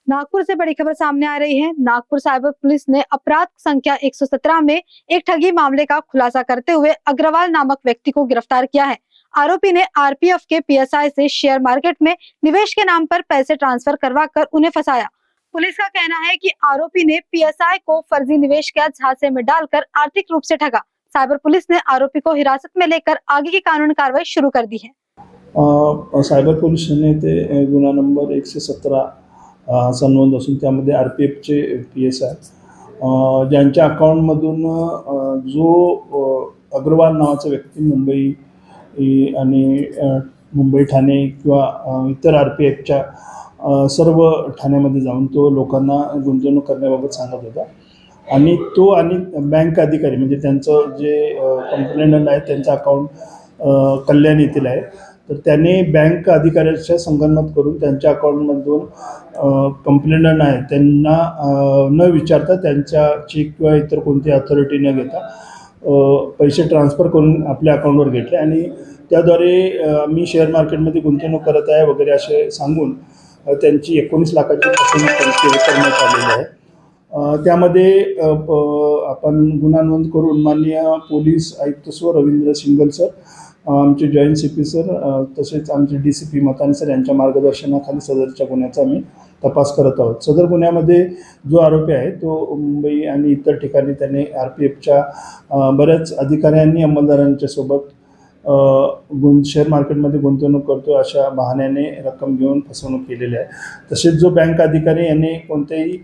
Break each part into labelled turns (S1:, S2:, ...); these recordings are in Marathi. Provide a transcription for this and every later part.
S1: नागपुर से बड़ी खबर सामने आ रही है। नागपुर साइबर पुलिस ने अपराध संख्या 117 में एक ठगी मामले का खुलासा करते हुए अग्रवाल नामक व्यक्ति को गिरफ्तार किया है। आरोपी ने आरपीएफ के पीएसआई से शेयर मार्केट में निवेश के नाम पर पैसे ट्रांसफर करवाकर उन्हें फंसाया। पुलिस का कहना है कि आरोपी ने पीएसआई को फर्जी निवेश के झांसे में डालकर आर्थिक रूप से ठगा। साइबर पुलिस ने आरोपी को हिरासत में लेकर आगे की कानूनी कार्रवाई शुरू कर दी है।
S2: सायबर पोलीस ठाण्याचे गुन्हा नंबर 117 असा नोंद असून त्यामध्ये RPFचे PSI ज्यांच्या अकाउंटमधून जो अग्रवाल नावाचा व्यक्ती मुंबई ठाणे किंवा इतर RPFच्या सर्व ठाण्यामध्ये जाऊन तो लोकांना गुंतवणूक करण्याबाबत सांगत होता आणि तो आणि बँक अधिकारी म्हणजे त्यांचं जे कंप्लेंटंट आहे त्यांचं अकाउंट कल्याण येथील आहे, तर त्याने बँक अधिकाऱ्याच्या संगनमत करून त्यांच्या अकाउंटमधून कंप्लेंटंट आहे त्यांना न विचारता त्यांच्या चेक किंवा इतर कोणती अथॉरिटी न घेता पैसे ट्रान्सफर करून आपल्या अकाउंटवर घेतले आणि त्याद्वारे मी शेअर मार्केटमध्ये गुंतवणूक करत आहे वगैरे असे सांगून त्यांची 19 लाखाची फसवणूक करण्यात आलेली आहे। त्यामध्ये आपण गुन्हा नोंद करून माननीय पोलीस आयुक्त सर रवींद्र सिंगल सर, आमचे जॉईंट CP सर तसेच आमचे DCP मतानी सर यांच्या मार्गदर्शनाखाली सदरच्या गुन्ह्याचा आम्ही तपास करत आहोत। सदर गुन्ह्यामध्ये जो आरोपी आहे तो मुंबई आणि इतर ठिकाणी त्याने RPFच्या बऱ्याच अधिकाऱ्यांनी अंमलदारांच्या सोबत शेअर मार्केटमध्ये गुंतवणूक करतो अशा बहाण्याने रक्कम घेऊन फसवणूक केलेली आहे। तसेच जो बँक अधिकारी यांनी कोणत्याही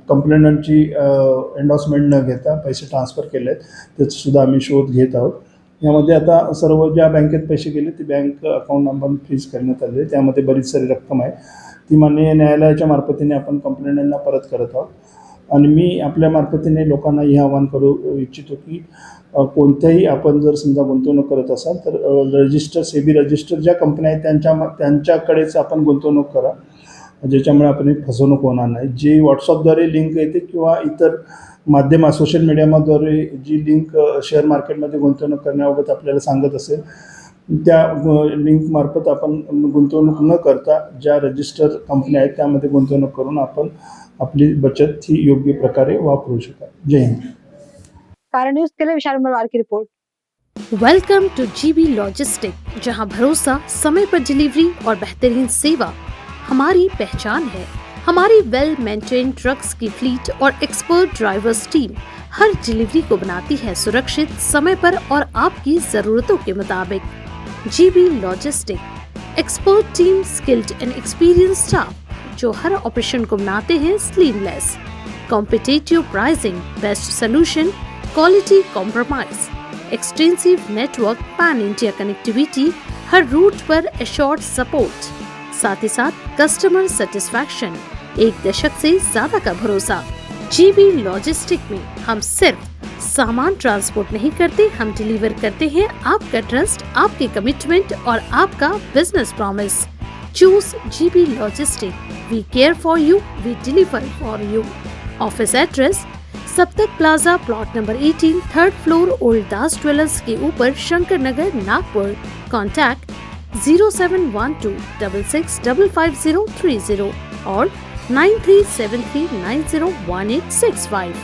S2: कंप्लेंटंटची एंडोर्समेंट न घेता पैसे ट्रान्सफर केले आहेत त्याचासुद्धा आम्ही शोध घेत आहोत। यामध्ये आता सर्व ज्या बँकेत पैसे गेले ती बँक अकाउंट नंबर फ्रीज करण्यात आले, त्यामध्ये बरीच सारी रक्कम आहे ती माननीय न्यायालयाच्या मार्फतीने आपण कंप्लेंटंटना परत करत आहोत। आणि मी आपल्या मार्फतीने लोकांना हे आवाहन करू इच्छितो की कोणत्याही आपण जर समजा गुंतवणूक करत असाल तर सेबी रजिस्टर ज्या कंपन्या आहेत त्यांच्याकडेच आपण गुंतवणूक करा, ज्याच्यामुळे आपण फसवणूक होणार नाही। जी व्हॉट्सअपद्वारे लिंक येते किंवा इतर माध्यम सोशल मीडियाद्वारे जी लिंक शेअर मार्केटमध्ये गुंतवणूक करण्याबाबत आपल्याला सांगत असेल त्या लिंकमार्फत आपण गुंतवणूक न करता ज्या रजिस्टर कंपन्या आहेत त्यामध्ये गुंतवणूक करून आपण आपली बचत ही योग्य प्रकारे वापरू शकाल। जय हिंद।
S1: कारण न्यूज के लिए विशाल मरवार की रिपोर्ट।
S3: वेलकम टू GB लॉजिस्टिक, जहां भरोसा, समय पर डिलीवरी और बेहतरीन सेवा हमारी पहचान है। हमारी वेल मेंटेन ट्रक्स की फ्लीट और एक्सपर्ट ड्राइवर्स टीम हर डिलीवरी को बनाती है सुरक्षित, समय पर और आपकी जरूरतों के मुताबिक। GB logistic, expert team, skilled and experience staff जो हर ऑपरेशन को बनाते हैं seamless. Competitive pricing, best solution, quality compromise, extensive network, pan India connectivity, हर रूट पर एश्योर्ड सपोर्ट, साथ ही साथ कस्टमर सेटिस्फैक्शन, 1 दशक से ज्यादा का भरोसा। GB लॉजिस्टिक में हम सिर्फ सामान ट्रांसपोर्ट नहीं करते, हम डिलीवर करते हैं आपका ट्रस्ट, आपके कमिटमेंट और आपका business promise. Choose GB logistic, we care for you, we deliver for you. Office address Saptak plaza, plot number 18, 3rd floor, old Das jewellers के ऊपर, शंकर नगर, नागपुर। कॉन्टैक्ट 0712 66555030 और 9373901865।